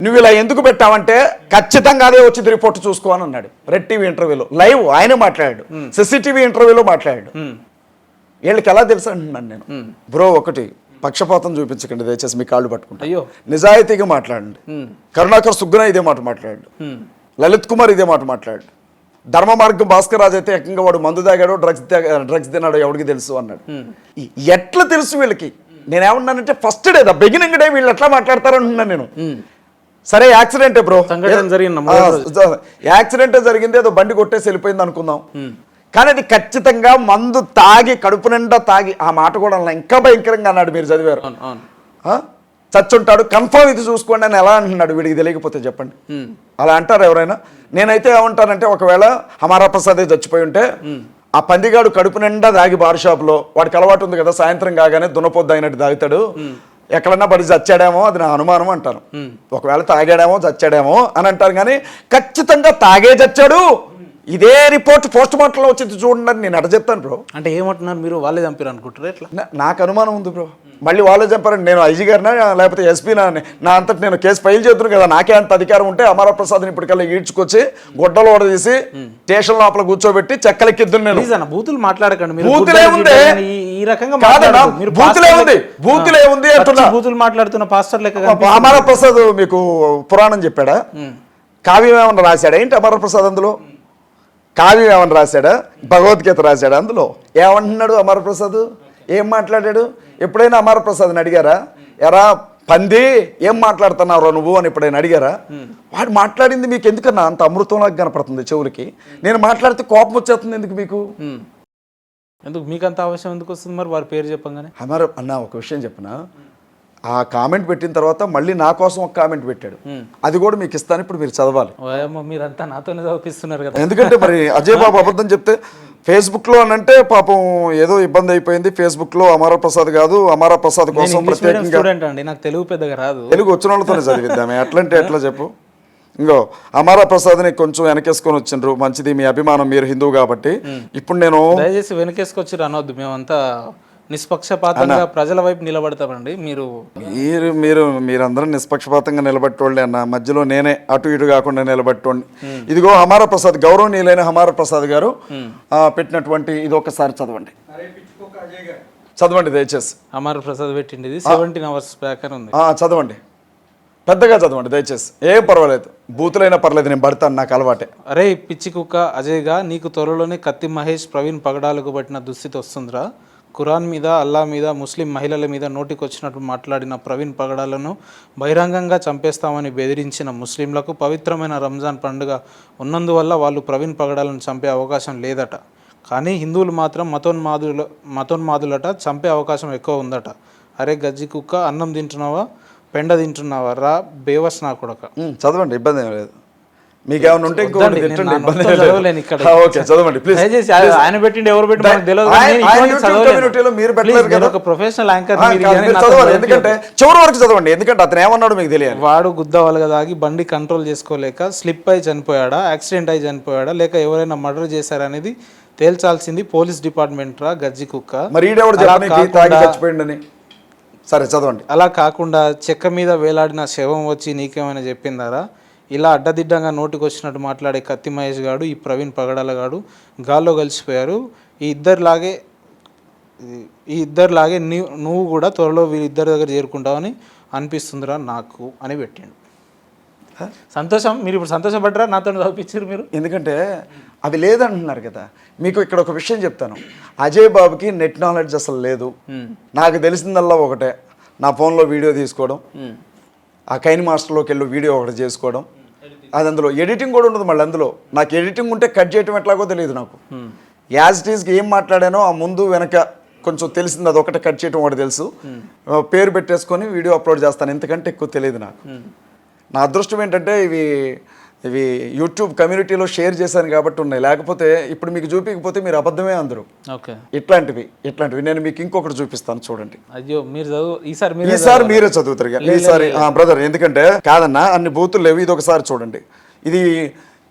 నువ్వు ఇలా ఎందుకు పెట్టావంటే ఖచ్చితంగా అదే వచ్చింది రిపోర్ట్ చూసుకో అని అన్నాడు. రెడ్ టీవీ ఇంటర్వ్యూలో లైవ్ ఆయన మాట్లాడాడు, సిసిటీవీ ఇంటర్వ్యూలో మాట్లాడాడు. వీళ్ళకి ఎలా తెలుసు అంటున్నాను నేను. బ్రో ఒకటి పక్షపాతం చూపించకండి దయచేసి, మీ కాళ్ళు పట్టుకుంటా. అయ్యో నిజాయితీగా మాట్లాడండి. కరుణాకర్ సుగ్గున ఇదే మాట మాట్లాడు, లలిత్ కుమార్ ఇదే మాట మాట్లాడు, ధర్మ మార్గం భాస్కర్ రాజు అయితే ఏకంగా వాడు మందు తాగాడో డ్రగ్స్ తిన్నాడో ఎవరికి తెలుసు అన్నాడు. ఎట్లా తెలుసు వీళ్ళకి? నేనేమన్నానంటే ఫస్ట్ డే బిగినింగ్ డే వీళ్ళు ఎట్లా మాట్లాడతారనుకున్నాను నేను. సరే యాక్సిడెంటే బ్రో, యాక్సిడెంటే జరిగింది, ఏదో బండి కొట్టేసి వెళ్ళిపోయింది అనుకుందాం. కానీ అది ఖచ్చితంగా మందు తాగి కడుపు నిండా తాగి, ఆ మాట కూడా ఇంకా భయంకరంగా అన్నాడు, మీరు చదివారు. చచ్చుంటాడు కన్ఫర్మ్ ఇది చూసుకోండి అని ఎలా అంటున్నాడు. వీడికి తెలియకపోతే చెప్పండి, అలా అంటారు ఎవరైనా? నేనైతే ఏమంటానంటే ఒకవేళ హమారా ప్రసాదే చచ్చిపోయి ఉంటే ఆ పందిగాడు కడుపు నిండా తాగి బార్ షాప్లో, వాడికి అలవాటు ఉంది కదా సాయంత్రం కాగానే దున్నపోద్దు అయినట్టు తాగుతాడు, ఎక్కడన్నా పడి చచ్చాడేమో అది నా అనుమానం అంటాను. ఒకవేళ తాగాడేమో చచ్చాడేమో అని అంటారు, కానీ ఖచ్చితంగా తాగే చచ్చాడు ఇదే రిపోర్ట్ పోస్ట్ మార్టంలో వచ్చింది చూడండి అని నేను అట చెప్తాను బ్రో. అంటే ఏమంటున్నారు మీరు, వాళ్ళే చంపారు అనుకుంటారు ఎట్లా? నాకు అనుమానం ఉంది బ్రో, మళ్ళీ వాళ్ళే చంపారండి. నేను ఐజీ గారినా లేకపోతే ఎస్పీనా, నా అంతటి నేను కేసు ఫైల్ చేస్తున్నాను కదా, నాకే అంత అధికారం ఉంటే అమరా ప్రసాద్ని ఇప్పటికల్లా ఈడ్చుకొచ్చి గొడ్డలు ఓడదీసి స్టేషన్ లోపల కూర్చోబెట్టి చెక్కలెక్కిద్దును నేను. బూతులు మాట్లాడకండి, బూతులే ఉంది ఈ రకంగా బూతులే ఉంది, బూతులే ఉంది అంటున్నా. బూతులు మాట్లాడుతున్న పాస్టర్ లెక్క అమరా ప్రసాద్ మీకు పురాణం చెప్పాడా? కావ్యం ఏమన్నా రాశాడా ఏంటి అమరా ప్రసాద్? అందులో కావ్యం ఏమన్నా రాశాడా? భగవద్గీత రాశాడా? అందులో ఏమంటున్నాడు అమరప్రసాద్? ఏం మాట్లాడాడు? ఎప్పుడైనా అమరప్రసాద్ని అడిగారా, ఎరా పంది ఏం మాట్లాడుతున్నావు నువ్వు అని ఎప్పుడైనా అడిగారా? వాడు మాట్లాడింది మీకు ఎందుకన్నా అంత అమృతంలాగా కనపడుతుంది చెవులకి? నేను మాట్లాడితే కోపం వచ్చేస్తుంది ఎందుకు మీకు? ఎందుకు మీకు అంత అవసరం ఎందుకు వస్తుంది మరి వారి పేరు చెప్పగానే? అమర అన్న ఒక విషయం చెప్పనా, ఆ కామెంట్ పెట్టిన తర్వాత మళ్ళీ నా కోసం ఒక కామెంట్ పెట్టాడు, అది కూడా మీకు ఇస్తాను, ఇప్పుడు మీరు చదవాలి. మీరంతా నాతోనే చదివిస్తున్నారు కదా. ఎందుకంటే మరి అజయ్ బాబు అబద్ధం చెప్తే ఫేస్బుక్ లో అనంటే పాపం ఏదో ఇబ్బంది అయిపోయింది. ఫేస్బుక్ లో అమరా ప్రసాద్ కాదు, అమరా ప్రసాద్ కోసం ప్రత్యేకంగా నాకు తెలుగు పెద్దగా రాదు, తెలుగు వచ్చిన వాళ్ళతోనే చదివిద్దామే. ఎట్లంటే ఎట్లా చెప్పు. ఇంకో అమరా ప్రసాద్ని కొంచెం వెనకేసుకొని వచ్చిండ్రు, మంచిది మీ అభిమానం, మీరు హిందువు కాబట్టి. ఇప్పుడు నేను దయచేసి వెనకేసుకొచ్చి అనొద్దు, మేమంతా నిష్పక్షపాతంగా ప్రజల వైపు నిలబడతామండి. మీరందరూ నిష్పక్షపాతంగా నిలబెట్టోళ్ళే అన్న, మధ్యలో నేనే అటు ఇటు కాకుండా నిలబెట్టోండి. ఇదిగో హమారా ప్రసాద్, గౌరవనీయులైన హమారా ప్రసాద్ గారు పెట్టినటువంటి ఇది ఒకసారి చదవండి, చదవండి దయచేసి. హమారా ప్రసాద్ పెట్టింది 17 hours బ్యాక్ అని ఉంది, చదవండి, పెద్దగా చదవండి దయచేసి. ఏం పర్వాలేదు, బూతులైనా పర్లేదు, నేను పడతాను, నాకు అలవాటే. అరే పిచ్చి కుక్క అజయ్గా, నీకు త్వరలోనే కత్తి మహేష్ ప్రవీణ్ పగడాలకు పట్టిన దుస్థితి వస్తుందిరా. ఖురాన్ మీద, అల్లా మీద, ముస్లిం మహిళల మీద నోటికొచ్చినట్టు మాట్లాడిన ప్రవీణ్ పగడాలను బహిరంగంగా చంపేస్తామని బెదిరించిన ముస్లింలకు పవిత్రమైన రంజాన్ పండుగ ఉన్నందువల్ల వాళ్ళు ప్రవీణ్ పగడాలను చంపే అవకాశం లేదట. కానీ హిందువులు మాత్రం మతోన్మాదులట, చంపే అవకాశం ఎక్కువ ఉందట. అరే గజ్జి కుక్క, అన్నం తింటున్నావా పెండ తింటున్నావా రా బేవస్ నా కొడక. చదవండి, ఇబ్బంది ఏం లేదు. మీకు ఏమైనా ఉంటే చదవండి ప్లీజ్. ఆయన పెట్టిండి ఎవరు పెట్టి ప్రొఫెషనల్ యాంకర్, ఎందుకంటే చివరి వరకు చదవండి, ఎందుకంటే అతను ఏమన్నాడు మీకు తెలియదు. వాడు గుద్దవలగా దాగి బండి కంట్రోల్ చేసుకోలేక స్లిప్ అయి చనిపోయాడా, యాక్సిడెంట్ అయి చనిపోయాడా, లేక ఎవరైనా మర్డర్ చేశారనేది తేల్చాల్సింది పోలీస్ డిపార్ట్మెంట్ రా గజ్జి కుక్క. మరి చచ్చిపోయిండని సరే చదవండి. అలా కాకుండా చెక్క మీద వేలాడిన శవం వచ్చి నీకేమైనా చెప్పిందారా? ఇలా అడ్డదిడ్డంగా నోటికి వచ్చినట్టు మాట్లాడే కత్తి మహేష్ గాడు, ఈ ప్రవీణ్ పగడాల గాడు గాల్లో కలిసిపోయారు. ఈ ఇద్దరిలాగే నువ్వు కూడా త్వరలో వీళ్ళిద్దరి దగ్గర చేరుకుంటావని అనిపిస్తుందిరా నాకు అని పెట్టిండు. సంతోషం, మీరు ఇప్పుడు సంతోషపడ్డరా నాతో చదివించారు మీరు? ఎందుకంటే అవి లేదంటున్నారు కదా. మీకు ఇక్కడ ఒక విషయం చెప్తాను, అజయ్ బాబుకి నెట్ నాలెడ్జ్ అసలు లేదు. నాకు తెలిసిందల్లా ఒకటే, నా ఫోన్లో వీడియో తీసుకోవడం, ఆ కైన్ మాస్టర్లోకి వెళ్ళి వీడియో ఒకటి చేసుకోవడం, అది అందులో ఎడిటింగ్ కూడా ఉండదు. మళ్ళీ అందులో నాకు ఎడిటింగ్ ఉంటే కట్ చేయటం ఎట్లాగో తెలియదు నాకు. యాజ్ ఇట్ ఈస్కి ఏం మాట్లాడానో ఆ ముందు వెనక కొంచెం తెలిసింది, అది ఒకటి కట్ చేయటం ఒకటి తెలుసు. పేరు పెట్టేసుకొని వీడియో అప్లోడ్ చేస్తాను, ఎందుకంటే ఎక్కువ తెలియదు నాకు. నా అదృష్టం ఏంటంటే ఇవి యూట్యూబ్ కమ్యూనిటీలో షేర్ చేశాను కాబట్టి ఉన్నాయి, లేకపోతే ఇప్పుడు మీకు చూపించకపోతే మీరు అబద్ధమే అందరూ. ఇట్లాంటివి నేను మీకు ఇంకొకటి చూపిస్తాను చూడండి. అయ్యో మీరు ఈసారి మీరే చదువుతారు ఈసారి బ్రదర్, ఎందుకంటే కాదన్నా అన్ని బూతులు లేవు. ఇది ఒకసారి చూడండి, ఇది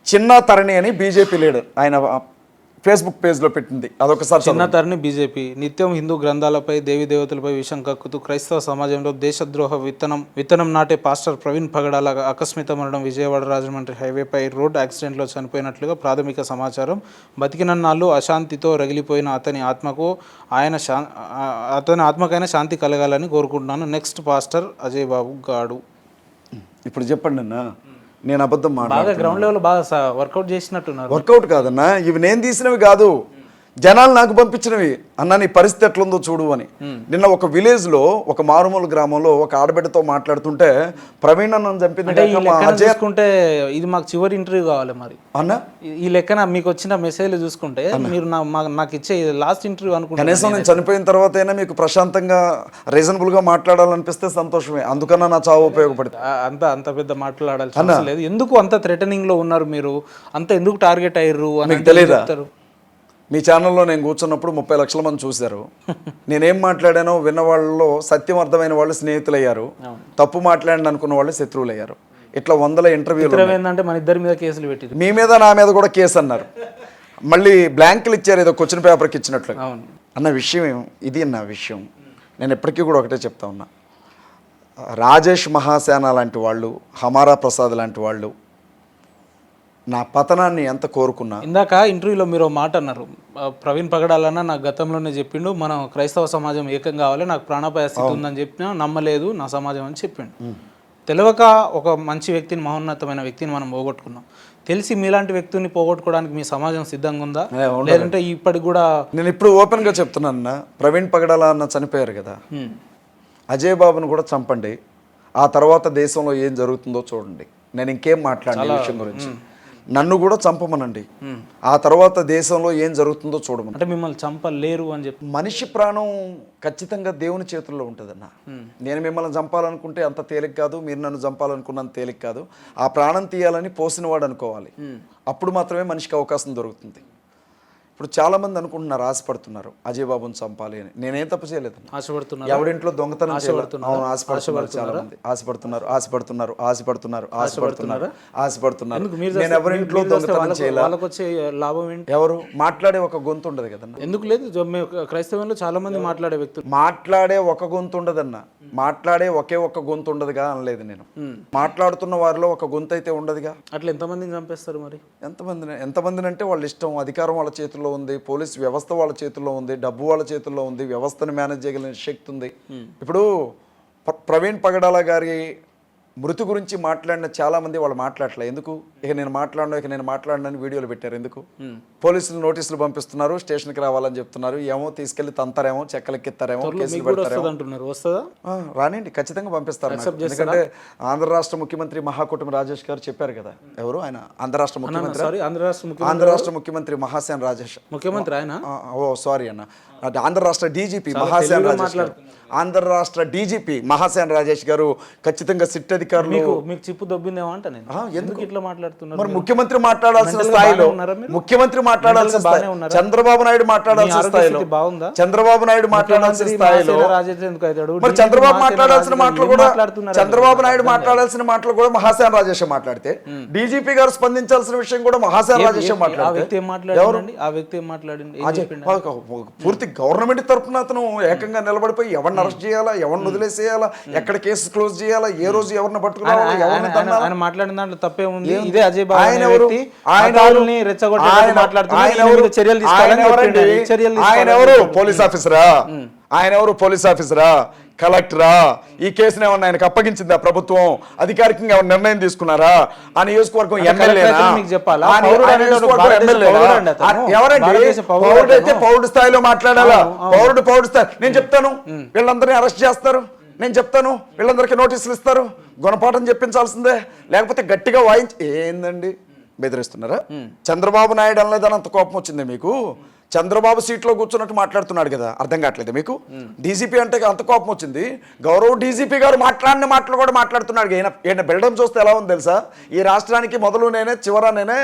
చిన్న తరణి అని బీజేపీ లీడర్, ఆయన ఫేస్బుక్ పేజ్లో పెట్టింది, అదొకసారి చిన్న తరణి బీజేపీ నిత్యం హిందూ గ్రంథాలపై దేవీ దేవతలపై విషం కక్కుతూ క్రైస్తవ సమాజంలో దేశద్రోహ విత్తనం నాటే పాస్టర్ ప్రవీణ్ పగడాల ఆకస్మిక మరణం. విజయవాడ రాజమండ్రి హైవేపై రోడ్ యాక్సిడెంట్లో చనిపోయినట్లుగా ప్రాథమిక సమాచారం. బతికినన్నాళ్ళు అశాంతితో రగిలిపోయిన అతని ఆత్మకైనా శాంతి కలగాలని కోరుకుంటున్నాను. నెక్స్ట్ పాస్టర్ అజయ్ బాబు గాడు. ఇప్పుడు చెప్పండి అన్న, నేను అబద్ధం బాగా గ్రౌండ్ లెవెల్ బాగా వర్కౌట్ చేసినట్టున్నారు. వర్కౌట్ కాదన్నా, ఇవి నేను తీసినవి కాదు, జనాలు నాకు పంపించినవి. అన్న నీ పరిస్థితి ఎట్లుందో చూడు అని. నిన్న ఒక విలేజ్లో, ఒక మారుమూల గ్రామంలో ఒక ఆడబిడ్డతో మాట్లాడుతుంటే ప్రవీణ్ అన్నను చంపింది చూసుకుంటే ఇది మాకు చివరి ఇంటర్వ్యూ కావాలి మరి అన్న. ఈ లెక్కన మీకు వచ్చిన మెసేజ్లు చూసుకుంటే మీరు నాకు ఇచ్చే లాస్ట్ ఇంటర్వ్యూ అనుకుంటా. కనీసం నేను చనిపోయిన తర్వాత అయినా మీకు ప్రశాంతంగా రీజనబుల్గా మాట్లాడాలనిపిస్తే సంతోషమే. అందుకన్నా నా చావు ఉపయోగపడుతుంది. అంత పెద్ద మాట్లాడాల్సిన లేదు. ఎందుకు అంత థ్రెటనింగ్ లో ఉన్నారు మీరు? అంత ఎందుకు టార్గెట్ అయ్యారు అని తెలియదా? మీ ఛానల్లో నేను కూర్చున్నప్పుడు 30 లక్షల మంది చూశారు. నేనేం మాట్లాడానో విన్న వాళ్ళలో సత్యం అర్థమైన వాళ్ళు స్నేహితులయ్యారు, తప్పు మాట్లాడండి అనుకున్న వాళ్ళు శత్రువులు అయ్యారు. ఇట్లా 100 ఇంటర్వ్యూలు ఏంటంటే మన ఇద్దరి మీద కేసులు పెట్టి, మీ మీద నా మీద కూడా కేసు అన్నారు. మళ్ళీ బ్లాంకులు ఇచ్చారు ఏదో క్వశ్చన్ పేపర్కి ఇచ్చినట్లుగా. అన్న విషయం ఇది. అన్న విషయం నేను ఎప్పటికీ కూడా ఒకటే చెప్తా ఉన్నా, రాజేష్ మహాసేన లాంటి వాళ్ళు, హమారా ప్రసాద్ లాంటి వాళ్ళు నా పతనాన్ని ఎంత కోరుకున్నా. ఇందాక ఇంటర్వ్యూలో మీరు మాట అన్నారు, ప్రవీణ్ పగడాలన్న నాకు గతంలోనే చెప్పిండు మనం క్రైస్తవ సమాజం ఏకం కావాలి, నాకు ప్రాణాపాయ స్థితి ఉందని చెప్పినా నమ్మలేదు నా సమాజం అని చెప్పిండు. తెలియక ఒక మంచి వ్యక్తిని, మహోన్నతమైన వ్యక్తిని మనం పోగొట్టుకున్నాం. తెలిసి మీలాంటి వ్యక్తిని పోగొట్టుకోవడానికి మీ సమాజం సిద్ధంగా ఉందా? లేదంటే ఇప్పటికి కూడా? నేను ఇప్పుడు ఓపెన్గా చెప్తున్నాను, ప్రవీణ్ పగడాల అన్న చనిపోయారు కదా, అజయ్ బాబును కూడా చంపండి, ఆ తర్వాత దేశంలో ఏం జరుగుతుందో చూడండి. నేను ఇంకేం మాట్లాడాలి విషయం గురించి. నన్ను కూడా చంపమనండి, ఆ తర్వాత దేశంలో ఏం జరుగుతుందో చూడమని. అంటే మిమ్మల్ని చంపలేరు అని చెప్పి. మనిషి ప్రాణం ఖచ్చితంగా దేవుని చేతుల్లో ఉంటుందన్న. నేను మిమ్మల్ని చంపాలనుకుంటే అంత తేలిక కాదు, మీరు నన్ను చంపాలనుకున్నంత తేలిక కాదు. ఆ ప్రాణం తీయాలని పోసినవాడు అనుకోవాలి, అప్పుడు మాత్రమే మనిషికి అవకాశం దొరుకుతుంది. ఇప్పుడు చాలా మంది అనుకుంటున్నారు, ఆశపడుతున్నారు అజయ్ బాబుని చంపాలి అని. నేనేం తప్పు చేయలేదు. ఆశపడుతున్నారు, ఎవరింట్లో దొంగతనం ఆశపడుతున్నారు, చాలా మంది ఆశపడుతున్నారు. నేను ఎవరింట్లో దొంగతనం చేయాలి. ఎవరు మాట్లాడే ఒక గొంతు ఉండదు కదన్న. ఎందుకు లేదు? క్రైస్తవంలో చాలా మంది మాట్లాడే వ్యక్తులు. మాట్లాడే ఒక గొంతు ఉండదన్న, మాట్లాడే ఒకే ఒక్క గొంతు ఉండదుగా అనలేదు నేను. మాట్లాడుతున్న వారిలో ఒక గొంతు అయితే ఉండదుగా. అట్లా ఎంతమందిని చంపేస్తారు మరి? ఎంతమందిని అంటే వాళ్ళ ఇష్టం. అధికారం వాళ్ళ చేతుల్లో ఉంది, పోలీస్ వ్యవస్థ వాళ్ళ చేతుల్లో ఉంది, డబ్బు వాళ్ళ చేతుల్లో ఉంది, వ్యవస్థను మేనేజ్ చేయగలిగిన శక్తి ఉంది. ఇప్పుడు ప్రవీణ్ పగడాల గారి మృతి గురించి మాట్లాడిన చాలా మంది వాళ్ళు మాట్లాడలే. ఎందుకు? ఇక నేను మాట్లాడనని వీడియోలు పెట్టారు. ఎందుకు? పోలీసులు నోటీసులు పంపిస్తున్నారు, స్టేషన్కి రావాలని చెప్తున్నారు. ఏమో తీసుకెళ్లి తంతారేమో, చెక్కలెక్కిస్తారేమో, కేసులు పెడతారేమో. రానండి, ఖచ్చితంగా పంపిస్తారు. ఎందుకంటే ఆంధ్ర రాష్ట్ర ముఖ్యమంత్రి మహాకూటమి రాజేష్ గారు చెప్పారు కదా. ఎవరు ఆయన? ఆంధ్ర రాష్ట్ర ముఖ్యమంత్రి మహాసేన రాజేష్ ముఖ్యమంత్రి ఆయన. ఆంధ్ర రాష్ట్ర డీజీపీ మహాసేన రాజేష్ గారు, ఆంధ్ర రాష్ట్ర డీజీపీ మహాసేన రాజేష్ గారు ఖచ్చితంగా సిట్ అధికారులు. మీకు చిప్పు దొబ్బిందేమో అంట. నేను ఎందుకు ఇట్లా మాట్లాడుతున్నారు? మరి ముఖ్యమంత్రి మాట్లాడాల్సిన స్థాయిలో, ముఖ్యమంత్రి మాట్లాడాల్సిన స్థాయిలో, చంద్రబాబు నాయుడు మాట్లాడాల్సిన స్థాయిలో, చంద్రబాబు నాయుడు మాట్లాడాల్సిన స్థాయిలో, మరి చంద్రబాబు మాట్లాడాల్సిన మాటలు కూడా మహాసేన రాజేష్ మాట్లాడితే, డీజీపీ గారు స్పందించాల్సిన విషయం కూడా మహాసేన రాజేష్ మాట్లాడితే, పూర్తి గవర్నమెంట్ తరఫున అతను ఏకంగా నిలబడిపోయి ఎవరిని అరెస్ట్ చేయాలా, ఎవరిని వదిలేసేయాలా, ఎక్కడ కేసు క్లోజ్ చేయాలా, ఏ రోజు ఎవరిని పట్టుకురావాలా, ఆయన మాట్లాడిన దాంట్లో తప్పే ఉంది. ఇదే అజయ్ బాబు ఆయన ఎవరు? పోలీస్ ఆఫీసరా, కలెక్టరా? ఈ కేసును ఏమన్నా ఆయనకు అప్పగించిందా ప్రభుత్వం? అధికారికంగా ఏమన్నా నిర్ణయం తీసుకున్నారా? ఆ నియోజకవర్గం ఎమ్మెల్యేనా? పౌరుడైతే పౌరుడు స్థాయిలో మాట్లాడాలా. పౌరుడు స్థాయి. నేను చెప్తాను వీళ్ళందరినీ అరెస్ట్ చేస్తారు, నేను చెప్తాను వీళ్ళందరికీ నోటీసులు ఇస్తారు, గుణపాఠం చెప్పించాల్సిందే. లేకపోతే గట్టిగా ఏందండి బెదిరిస్తున్నారా? చంద్రబాబు నాయుడు అనలేదని అంత కోపం వచ్చింది మీకు? చంద్రబాబు సీట్లో కూర్చున్నట్టు మాట్లాడుతున్నాడు కదా, అర్థం కావట్లేదు మీకు? డీజీపీ అంటే అంత కోపం వచ్చింది. గౌరవ్ డీజీపీ గారు మాట్లాడిన మాటలు కూడా మాట్లాడుతున్నాడు. ఈయన బిల్డప్ చూస్తే ఎలా ఉంది తెలుసా? ఈ రాష్ట్రానికి మొదలు నేనే చివర నేనే,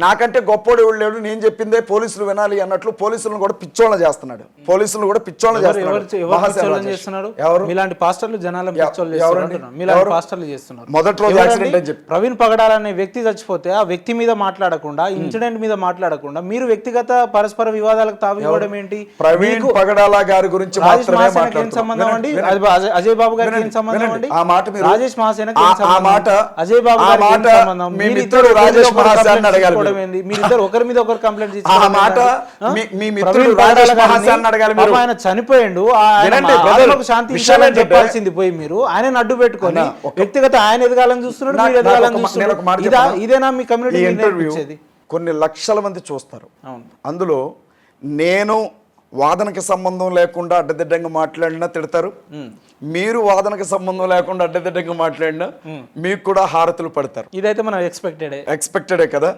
నాకంటే గొప్పోడు ఎవడు లేడు, నేను చెప్పిందే పోలీసులు వినాలి అన్నట్లు పోలీసులను కూడా పిచ్చోళ్ళ చేస్తున్నాడు. పోలీసులను కూడా పిచ్చోళ్ళ చేస్తున్నాడు. మీలాంటి పాస్టర్లు జనాలను పిచ్చోళ్ళు చేస్తున్నారు. మీలాంటి పాస్టర్లు చేస్తున్నారు. మొదటి రోజు యాక్సిడెంట్ అని చెప్పి ప్రవీణ్ పగడాల అనే వ్యక్తి చచ్చిపోతే ఆ వ్యక్తి మీద మాట్లాడకుండా, ఇన్సిడెంట్ మీద మాట్లాడకుండా మీరు వ్యక్తిగత పరస్పర వివాదాలకు తావివ్వడం ఏంటి? ప్రవీణ్ పగడాల గారి గురించి మాత్రమే సంబంధం అండి, అజయ్ బాబు గారికి ఏం సంబంధం అండి? ఆ మాట మీరు రాజేష్ మహాసేనకి ఆ మాట అజయ్ బాబు గారికి ఏం సంబంధం? మీ మిత్రుడు రాజేష్ మహాసేన అడగాలి. మీరిద్దరు ఒకరి మీద ఒకరు కంప్లైంట్ ఆ మాట మీ మిత్రుడు రాజేష్ మహాసేన అడగాలి. మీరు ఆయన చనిపోయిండు, శాంతి చెప్పాల్సింది పోయి మీరు ఆయన అడ్డు పెట్టుకొని వ్యక్తిగత ఆయన ఎదగాలని చూస్తున్నాడు, మీరు ఎదగాలని చూస్తున్నారు. ఇదేనా మీ కమ్యూనిటీ ఇంటర్వ్యూ? కొన్ని లక్షల మంది చూస్తారు. అందులో నేను వాదనకి సంబంధం లేకుండా అడ్డదిడ్డంగా మాట్లాడినా తిడతారు, మీరు వాదనకి సంబంధం లేకుండా అడ్డదిడ్డంగా మాట్లాడినా మీకు కూడా హారతులు పడతారు. ఇదైతే మనం ఎక్స్పెక్టెడే కదా.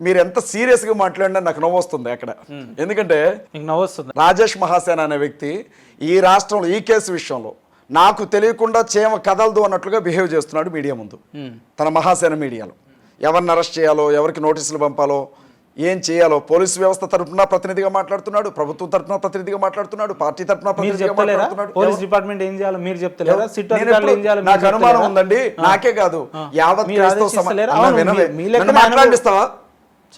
మీరు ఎంత సీరియస్గా మాట్లాడినా నాకు నవ్వు వస్తుంది అక్కడ. ఎందుకంటే రాజేష్ మహాసేన అనే వ్యక్తి ఈ రాష్ట్రంలో ఈ కేసు విషయంలో నాకు తెలియకుండా చేమ కదలదు అన్నట్లుగా బిహేవ్ చేస్తున్నాడు మీడియా ముందు. తన మహాసేన మీడియాలో ఎవరిని అరెస్ట్ చేయాలో, ఎవరికి నోటీసులు పంపాలో, ఏం చేయాలో పోలీసు వ్యవస్థ తరఫున ప్రతినిధిగా మాట్లాడుతున్నాడు, ప్రభుత్వం తరఫున ప్రతినిధిగా మాట్లాడుతున్నాడు, పార్టీ తరఫున ప్రతినిధిగా మాట్లాడుతున్నాడు. పోలీస్ డిపార్ట్మెంట్ ఏం చేయాలో మీరు చెప్తలేరా? నాకు అనుమానం ఉందండి, నాకే కాదు యావత్ మాట్లాడిస్తావా?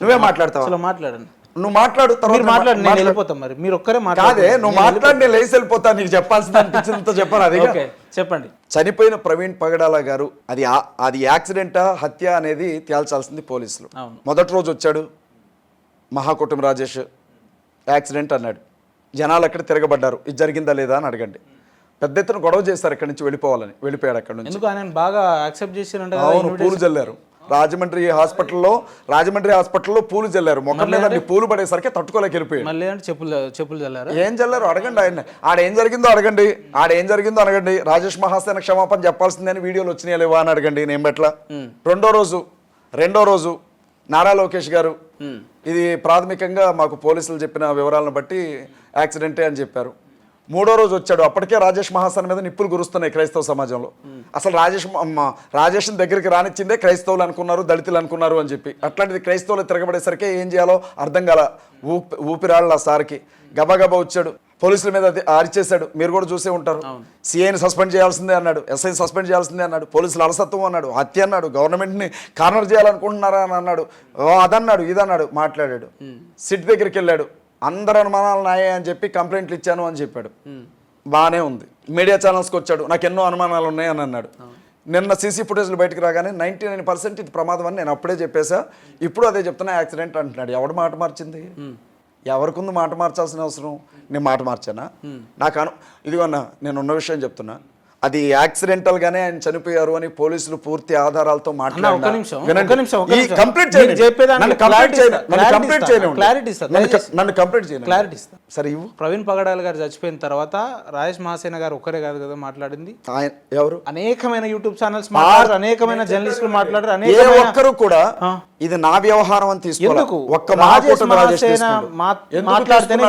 నువ్వే మాట్లాడతావా? మాట్లాడండి, నువ్వు మాట్లాడు, మాట్లాడు, నేను వెళ్ళిపోతాం. మరి మీరు ఒక్కరే కాదే, నువ్వు మాట్లాడి నేను లేచి వెళ్ళిపోతా. నీకు చెప్పాల్సింది అనిపించినంత చెప్పాను. అది చెప్పండి. చనిపోయిన ప్రవీణ్ పగడాల గారు అది యాక్సిడెంటా హత్య అనేది తేల్చాల్సింది పోలీసులు. మొదటి రోజు వచ్చాడు మహాకుటుంబ రాజేష్, యాక్సిడెంట్ అన్నాడు. జనాలు అక్కడ తిరగబడ్డారు, ఇది జరిగిందా లేదా అని అడగండి. పెద్ద ఎత్తున గొడవ చేస్తారు ఇక్కడి నుంచి వెళ్ళిపోయాడు అక్కడ నుంచి. బాగా యాక్సెప్ట్ చేసినట్టు అవును, పూలు జల్లారు. రాజమండ్రి హాస్పిటల్లో పూలు జల్లారు. మొక్కల మీద పూలు పడేసరికి తట్టుకోలేక వెళ్ళిపోయాడు. చెప్పులు జల్లారు. ఏం జల్లారు అడగండి ఆయన. ఆడేం జరిగిందో అడగండి. రాజేష్ మహాసేన క్షమాపణ చెప్పాల్సిందని వీడియోలు వచ్చినాయా లేవా అని అడగండి. నేను బెట్ల రెండో రోజు నారా లోకేష్ గారు ఇది ప్రాథమికంగా మాకు పోలీసులు చెప్పిన వివరాలను బట్టి యాక్సిడెంటే అని చెప్పారు. మూడో రోజు వచ్చాడు, అప్పటికే రాజేష్ మహాసేన మీద నిప్పులు గురుస్తున్నాయి క్రైస్తవ సమాజంలో. అసలు రాజేష్ దగ్గరికి రానిచ్చిందే క్రైస్తవులు అనుకున్నారు, దళితులు అనుకున్నారు అని చెప్పి. అట్లాంటిది క్రైస్తవులు తిరగబడేసరికి ఏం చేయాలో అర్థం కాల. ఊపిరాళ్ళ సార్కి గబగబా వచ్చాడు, పోలీసుల మీద అరిచేశాడు. మీరు కూడా చూసే ఉంటారు. సిఐని సస్పెండ్ చేయాల్సిందే అన్నాడు, ఎస్ఐని సస్పెండ్ చేయాల్సిందే అన్నాడు, పోలీసులు అలసత్వం అన్నాడు, హత్య అన్నాడు, గవర్నమెంట్ని కార్నర్ చేయాలనుకుంటున్నారా అని అన్నాడు, అదన్నాడు ఇదన్నాడు, మాట్లాడాడు. సిట్ దగ్గరికి వెళ్ళాడు, అందరు అనుమానాలు నాయే అని చెప్పి కంప్లైంట్లు ఇచ్చాను అని చెప్పాడు. బాగానే ఉంది. మీడియా ఛానల్స్కి వచ్చాడు, నాకు ఎన్నో అనుమానాలు ఉన్నాయి అని అన్నాడు. నిన్న సీసీ ఫుటేజ్లు బయటకు రాగానే 99% ఇది ప్రమాదం అని నేను అప్పుడే చెప్పేసా, ఇప్పుడు అదే చెప్తున్నా యాక్సిడెంట్ అంటున్నాడు. ఎవడు మాట మార్చింది? ఎవరికుంది మాట మార్చాల్సిన అవసరం? నేను మాట మార్చానా? ఇదిగోన్నా నేను ఉన్న విషయం చెప్తున్నా, అది యాక్సిడెంటల్ గానే ఆయన చనిపోయారు అని పోలీసులు పూర్తి ఆధారాలతో సరే. ప్రవీణ్ పగడాల గారు చచ్చిపోయిన తర్వాత రాజేష్ మహాసేన గారు ఒక్కరే కాదు కదా మాట్లాడింది, ఎవరు అనేకమైన యూట్యూబ్ ఛానల్స్ మాట్లాడారు, అనేకమైన జర్నలిస్టులు మాట్లాడారు. ఏ ఒక్కరు కూడా ఇది నా వ్యవహారం అని తీసుకోవాలి. ఒక్క మహాసేన మాట్లాడితేనే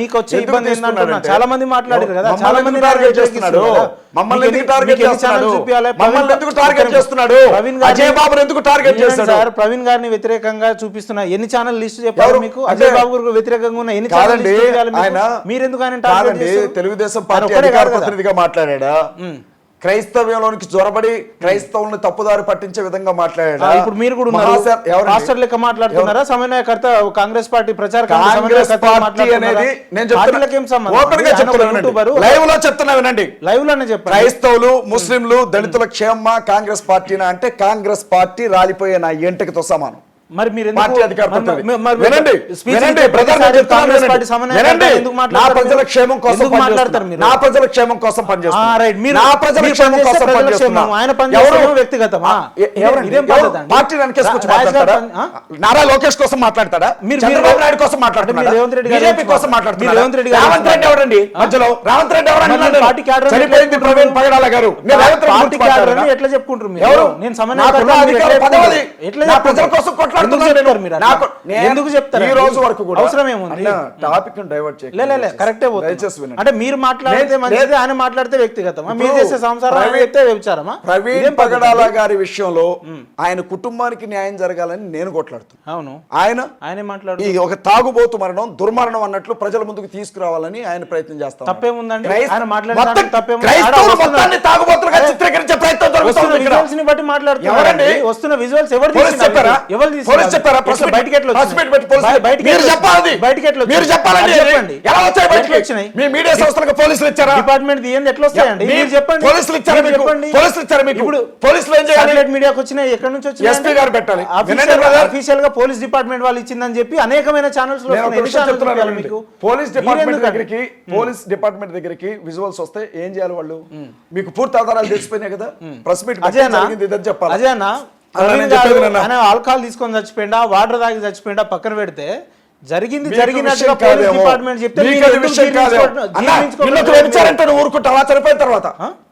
మీకు వచ్చే ఇబ్బంది ఏంటంటున్నా. చాలా మంది మాట్లాడారు కదా, చాలా మంది టార్గెట్ చేస్తున్నాడు. మమ్మల్ని ఎందుకు టార్గెట్ చేస్తున్నాడు? అజయ్ బాబు ఎందుకు టార్గెట్ చేస్తున్నాడు? ప్రవీణ్ గారిని వ్యతిరేకంగా చూపిస్తున్నా ఎన్ని ఛానల్ లిస్ట్ చెప్పారు మీకు? అజయ్ బాబు వ్యతిరేకంగా ఉన్న ఎన్ని ఛానల్ మీరు ఎందుకు తెలుగుదేశం పార్టీ అధికార ప్రతినిధిగా మాట్లాడా? క్రైస్తవ్యంలోనికి జొరబడి క్రైస్తవులను తప్పుదారి పట్టించే విధంగా మాట్లాడాడు. ఇప్పుడు మీరు కూడా మాస్టర్ లెక్క మాట్లాడుతున్నారా? సమన్వయకర్త కాంగ్రెస్ పార్టీ ప్రచార లైవ్ లో చెప్తున్నా వినండి. లైవ్ లోనే చెప్పండి. క్రైస్తవులు, ముస్లింలు, దళితుల క్షేమ కాంగ్రెస్ పార్టీనా అంటే కాంగ్రెస్ పార్టీ రాలిపోయే నా ఎంటకితో సమానం. మరి మీరు నా ప్రజల క్షేమం కోసం నారా లోకేష్ కోసం మాట్లాడతాడా? చంద్రబాబు నాయుడు కోసం మాట్లాడుతున్నాడా? బీజేపీ కోసం మాట్లాడుతున్నాడా? రేవంత్ రెడ్డి ఎవరండి మధ్యలో? రేవంత్ రెడ్డి ఎవరండి? చనిపోయింది ప్రవీణ్ పగడాల గారు. ఎట్లా చెప్పుకుంటారు? ప్రజల కోసం మాట్లాడుతున్నాను ఎందుకు నేను. చెప్తారు మీరు అట్లా? నాకు ఎందుకు చెప్తారు? ఈ రోజు వరకు కూడా అవసరం ఏముంది? టాపిక్ డైవర్ట్ లే కరెక్టే దయచేసి వినండి. అంటే మీరు మాట్లాడితే మంచిది, ఆయన మాట్లాడితే వ్యక్తిగతమా? మీరు చేసే సంసారం ఆయన చెప్తే వ్యభిచారమా? ప్రవీణ్ పగడాల గారి విషయంలో ఆయన కుటుంబానికి న్యాయం జరగాలని నేను కొట్లాడుతున్నాను. అవును, ఆయనే మాట్లాడు ఈ ఒక తాగుబోతు మరణం దుర్మరణం అన్నట్లు ప్రజల ముందుకు తీసుకురావాలని ఆయన ప్రయత్నం చేస్తాం. తప్పేముందండి? ఆయన మాట్లాడే మొత్తం దాంట్లో తప్పేముంది? క్రైస్తవులు మొత్తాన్ని తాగుబోతులుగా చిత్రీకరించే ప్రయత్నం జరుగుతోంది ఇక్కడ. విజువల్స్ ని బట్టి మాట్లాడుతున్నారు. ఎవరండి? వస్తున్న విజువల్స్ ఎవరు పోలీస్ తీసినారు? చెప్పారా? ఎవరు తీసినారు? పోలీస్ చెప్పారా? ప్రెస్ ఎట్లా బయటికి ఎట్లా ప్రెస్ మీట్ పెట్టి పోలీస్ వచ్చినాయి? బయటికి మీరు ఎట్లా చెప్పాలి. వచ్చినాయి? బయటికి ఎట్లా మీరు వచ్చినాయి? చెప్పాలండి. అది చెప్పండి. ఎలా వచ్చాయి బయటికి? ఎట్లా వచ్చినాయి? మీ మీడియా సంస్థలకు పోలీసులు ఇచ్చారా? డిపార్ట్మెంట్ దియండి ఎట్లా వస్తాయండి? మీరు చెప్పండి. పోలీసులు ఇచ్చారా మీకు? చెప్పండి. పోలీసులు ఇచ్చారా మీకు? ఇప్పుడు పోలీసులు ఏం చేయాలి? సాటిలైట్ మీడియాకి వచ్చినాయి, ఎక్కడి నుంచి వచ్చినాయి? ఎస్పీ గారు పెట్టాలి. వినండి బ్రదర్. అఫీషియల్ గా పోలీస్ డిపార్ట్మెంట్ వాళ్ళు ఇచ్చిందని చెప్పి అనేకమైన ఛానల్స్ లో నేను ఒక వస్తున్నాయి. విషయం ఎన్ని చెప్తున్నాను ఛానల్స్ వినండి. మీకు? పోలీస్ డిపార్ట్మెంట్ మీరెందుకండి? పోలీస్ డిపార్ట్మెంట్ దగ్గరికి విజువల్స్ వస్తే ఏం చేయాలి వాళ్ళు? మీకు పూర్తి ఆధారాలు తెలిసిపోయినాయి కదా. ప్రెస్ మీట్ ఇదని చెప్పాలి. అజయ్ అన్న, నేను చెప్పేది వినండి. ఆయన ఆల్కహాల్ తీసుకొని చచ్చిపోయిందా, వాటర్ తాగి చచ్చిపోయిందా పక్కన పెడితే జరిగింది మీకు జరిగినట్టుగా విషయం పోలీస్ కాదేమో. డిపార్ట్మెంట్ చెప్తే మీకు మీరు అది ఎందుకు విషయం కాదేమో. అన్నా, నిన్నొక వ్యభిచారంటే నువ్వు ఊరుకుంటావా? చనిపోయిన తర్వాత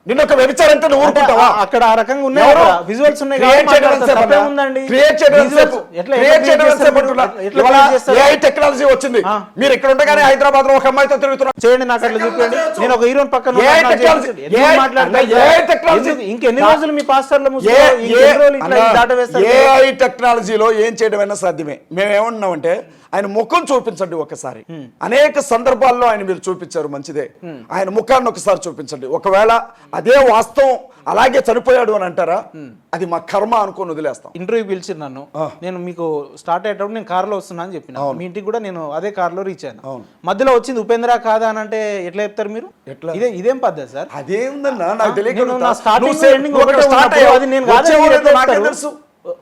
నిన్నొక వ్యభిచారంటే నువ్వు అంటే ఊరుకుంటావా? అక్కడ ఆ రకంగా ఉన్నాయి, ఎవరు? విజువల్స్ ఉన్నాయి Create కాబట్టి చేయడం మాట్లాడతారు. ఎంతసేపు తప్పేముందండి? అన్నా? Create చేయడం Visuals ఎంతసేపు? ఎట్లా Create చేయడం చేస్తారు ఎంతసేపు మీరు? అంటున్నా? ఎట్లా ఇవాళ create చేస్తారు? AI టెక్నాలజీ వచ్చింది. మీరు ఇక్కడ ఉండగానే హైదరాబాద్ లో ఒక అమ్మాయితో తిరుగుతున్నారు. చేయండి, నాకు అట్లా చూపించండి. నేను ఒక హీరోని పక్కన ఏ ఉన్నాను, నాకు టెక్నాలజీ? చెప్పండి. ఎందుకు ఏ మాట్లాడతారు? టెక్నాలజీ? ఇంకెన్ని రోజులు మీ పాస్టర్ల ఏఐ టెక్నాలజీలో ఏం చేయడమైనా సాధ్యమే. మేము ఏమన్నామంటే ఆయన ముఖం చూపించండి ఒకసారి. అనేక సందర్భాల్లో ఆయన మీరు చూపించారు, మంచిదే. ఆయన ముఖాన్ని ఒకసారి చూపించండి. ఒకవేళ అదే వాస్తవం అలాగే చనిపోయాడు అని అంటారా, అది మా కర్మ అనుకోని వదిలేస్తాం. ఇంటర్వ్యూ పిలిచి నన్ను, నేను మీకు స్టార్ట్ అయ్యేటప్పుడు నేను కార్లో వస్తున్నా అని చెప్పిన. మీ ఇంటికి కూడా నేను అదే కార్లో రీచ్ అయ్యాను. మధ్యలో వచ్చింది ఉపేంద్ర కాదా అని అంటే ఎట్లా చెప్తారు మీరు? ఎట్లా? ఇదేం పద్ధతి సార్? అదేందన్నా నాకు నేను నా starting తెలియక ending ఒకటే ఉన్నప్పుడు అది నేను కాదని మీరు ఎట్లా చెప్తారు? తెలుసు.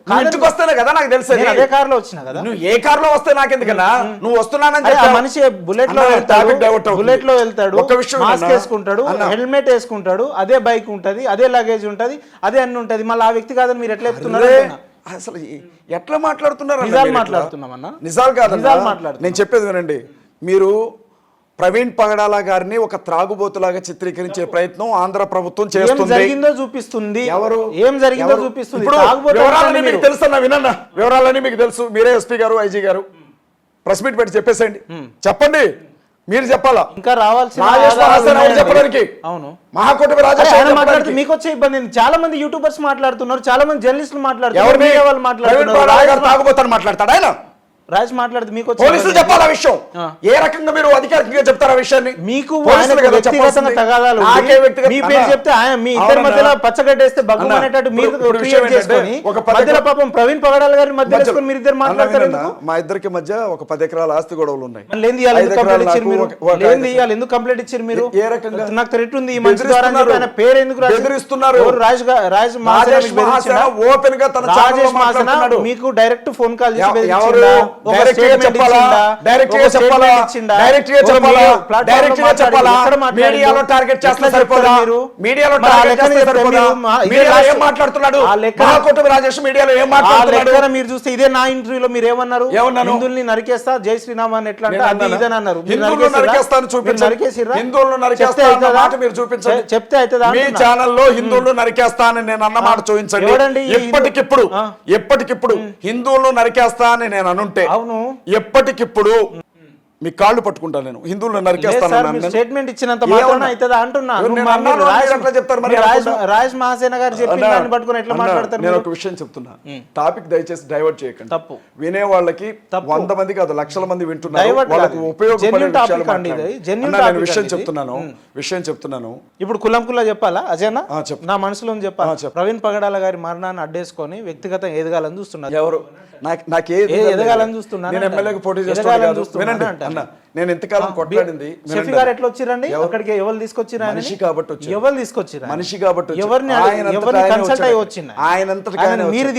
నువ్వు ఇంటికి వస్తేనే కదా నాకు తెలుసు. నేను అదే కార్లో వచ్చినా కదా. నువ్వు ఏ కార్లో వస్తే నాకెందుకన్నా? నువ్వు వస్తున్నానని అరే, ఆ చెప్పావు. మనిషి బుల్లెట్ లో అన్న, వెళ్తాడు, topic divert అవుతుంది. బుల్లెట్ లో వెళ్తాడు, ఒక విషయం మాస్క్ అన్న, వేసుకుంటాడు, అన్న. హెల్మెట్ వేసుకుంటాడు, అదే బైక్ ఉంటది, అదే లగేజ్ ఉంటది, అదే అన్ని ఉంటది. మళ్ళీ ఆ వ్యక్తి కాదని మీరు ఎట్లా చెప్తున్నారు? అరే, అసలు ఎట్లా మాట్లాడుతున్నారు అన్న నిజాలు మీరు ఇట్లా? మాట్లాడుతున్నామన్నా. నిజాలు కాదు, నిజాలు మాట్లాడుతున్నాం. నేను చెప్పేది వినండి. మీరు ప్రవీణ్ పగడాల గారిని ఒక త్రాగుబోతులాగా చిత్రీకరించే ప్రయత్నం ఆంధ్ర ప్రభుత్వం ఏం చేస్తుంది. జరిగిందో చూపిస్తుంది. ఎవరు? ఏం జరిగిందో చూపిస్తుంది. ఇప్పుడు తాగుబోతు వివరాలన్నీ అంటారు మీకు మీరు. తెలుసన్నా, వినన్నా. వివరాలన్నీ మీకు తెలుసు. మీరే ఎస్పీ గారు, ఐజీ గారు ప్రెస్ మీట్ పెట్టి చెప్పేసేయండి. చెప్పండి, మీరు చెప్పాలా? ఇంకా రావాల్సిన రాజేష్ ఆధారాలు మహాసేన ఎవరు ఉన్నాయండి. చెప్పడానికి? అవును, మహాకూటమి రాజేష్ ఆయన ఎవరు మాట్లాడితే చెప్పడానికి? మీకు వచ్చే ఇబ్బంది ఏంది? చాలా మంది యూట్యూబర్స్ మాట్లాడుతున్నారు, చాలా మంది జర్నలిస్టులు మాట్లాడుతున్నారు, ఎవరిని? మీడియా వాళ్ళు ప్రవీణ్ పగడాల గారు మాట్లాడుతున్నారు. తాగుబోతని మాట్లాడతాడు ఆయన. రాజ్ మాట్లాడితే మీకు వచ్చే పోలీసులు ఇబ్బంది చెప్పాలి ఆ విషయం. ఆ. ఏ రకంగా మీరు అధికారికంగా చెప్తారు ఆ విషయాన్ని? మీకు పోలీసులు ఆయనకు కదా వ్యక్తిగతంగా చెప్పాల్సింది. తగాదాలు ఉంది. నాకే వ్యక్తిగత- మీ పేరు అన్నా. చెప్తే ఆయన మీ ఇద్దరి అవునన్నా. మధ్యలో పచ్చగడ్డేస్తే బగ్గు అన్నా. అనేటట్టు మీరు ఇప్పుడు విషయం క్రియేట్ చేసుకొని ఏంటంటే, ఒక 10 మధ్యలో పాపం ప్రవీణ్ పగడాల గారిని మధ్యలో వేసుకొని మీరు ఇద్దరు మాట్లాడతారు అన్న, ఎందుకు? మా ఇద్దరికి మధ్య ఒక 10 ఎకరాల ఆస్తి గొడవలు ఉన్నాయి. మళ్ళీ ఏంది ఇవాళ 5 ఎందుకు ఎకరాలు కంప్లైంట్ ఇచ్చారు నాకు, మీరు? ఒక ఏంది ఇవాళ ఎందుకు కంప్లైంట్ ఇచ్చారు మీరు? ఏ రకంగా? నాకు థ్రెట్ ఉంది ఈ మనిషి ద్వారా అని చెప్పి ఆయన పేరు ఎందుకు రాశారు? బెదిరిస్తున్నారు. ఎవరు? రాజ్ రాజేష్ మహాసేన మహాసేన ఓపెన్ గా తన ఛానల్లో రాజేష్ మహాసేన మాట్లాడుతున్నాడు. మీకు డైరెక్ట్ ఫోన్ కాల్ చేసి ఎవరు? బెదిరించిండా? ఒక డైరెక్ట్ గా స్టేట్మెంట్ చెప్పాలా? ఇచ్చిండా? డైరెక్ట్ ఒక గా చెప్పాలా? స్టేట్మెంట్ ఇచ్చిండా? డైరెక్ట్ గా ఒక చెప్పాలా? మీడియా ప్లాట్ఫామ్ డైరెక్ట్ గా లో చెప్పాలా? ఎక్కడ మాట్లాడారు? మీడియాలో టార్గెట్ చేస్తే ఎట్లా సరిపోదా? చెప్తారు మీరు? మీడియాలో మరి ఆ టార్గెట్ లెక్కన చేస్తే చెప్తే సరిపోదా? మీరు ఇదే మీడియాలో లాస్ట్- ఏం మాట్లాడుతున్నాడు? ఆ లెక్కన- మహాకూటమి రాజేష్ మీడియాలో ఏం ఆ మాట్లాడుతున్నాడు? లెక్కన మీరు చూస్తే ఇదే నా ఇంటర్వ్యూలో మీరు ఏమన్నారు? ఏమన్నాను? హిందువుల్ని నరికేస్తా, జై శ్రీరామ్ అని ఎట్లా అంటే నేను అది అన్నానా? ఇదని అన్నారు. మీరు హిందువులను నరికేసిర్రా? నరికేస్తాను మీరు చూపించండి. నరికేసిర్రా? హిందువులను చెప్తే నరికేస్తా అన్న అవుతుందా? మాట మీరు చూపించండి. చెప్తే అవుతుందా మీ అంటున్నా. ఛానల్లో హిందువులను నరికేస్తా అని నేను అన్న మాట చూపించండి. ఎవడండి ఈ ఎప్పటికిప్పుడు ఆ. ఎప్పటికిప్పుడు హిందువులను నరికేస్తా అని నేను అనుంటే అవును. ఎప్పటికిప్పుడు మీ కాళ్ళు పట్టుకుంటాను. నేను హిందువులను లేదు నరికేస్తాను సార్, అన్నాను మీరు నేను. స్టేట్మెంట్ ఇచ్చినంత మాత్రాన ఏమన్నా? అవుతుందా అంటున్నా. నేను నువ్వు అన్నాను, మీరు మీరు ఎట్లా చెప్తారు మరి? రాజ్ మహాసేన గారు చెప్పిన అన్నా, దాన్ని పట్టుకొని ఎట్లా అన్నా, మాట్లాడతారు నేను మీరు? ఒక విషయం చెప్తున్నా. టాపిక్ దయచేసి డైవర్ట్ చేయకండి. తప్పు. వినే వాళ్ళకి తప్పు. 100 మంది కాదు, లక్షల మంది వింటున్నారు. Divert వాళ్ళకు కాదు. ఉపయోగపడే Genuine విషయాలు topic అండి ఇది. మాట్లాడండి. Genuine అన్నా, నేను topic విషయం అండి ఇది. చెప్తున్నాను. విషయం చెప్తున్నాను. ఇప్పుడు కులంకుల్లా చెప్పాలా అజయన? చెప్పు. నా మనసులో చెప్పాలి. చెప్పు. ప్రవీణ్ పగడాల గారి మరణాన్ని అడ్డేసుకొని వ్యక్తిగతంగా ఎదగాలని చూస్తున్నారు. ఎవరు? నాకే ఎదగాలని చూస్తున్నాను నేను అంటాను. ఎమ్మెల్యేకి పోటీ ఎదగాలని చేస్తాను కాదు. చూస్తున్నాను వినండి అంటాను. అన్న, నేను ఎంతకాలం కొట్లాడింది షఫీ గారు ఎట్లా వచ్చిరండి? అక్కడికి ఎవరు తీసుకొచ్చిరా? మనిషి కాబట్టి వచ్చారు. ఎవరు తీసుకొచ్చిరా? మనిషి కాబట్టి వచ్చారు. ఎవరిని ఆయనంతటా ఎవరిని ఆయనే కన్సల్ట్ వచ్చాడు. అయ్యి వచ్చింది? ఆయనంతటా ఆయనే మీరు వచ్చాడు.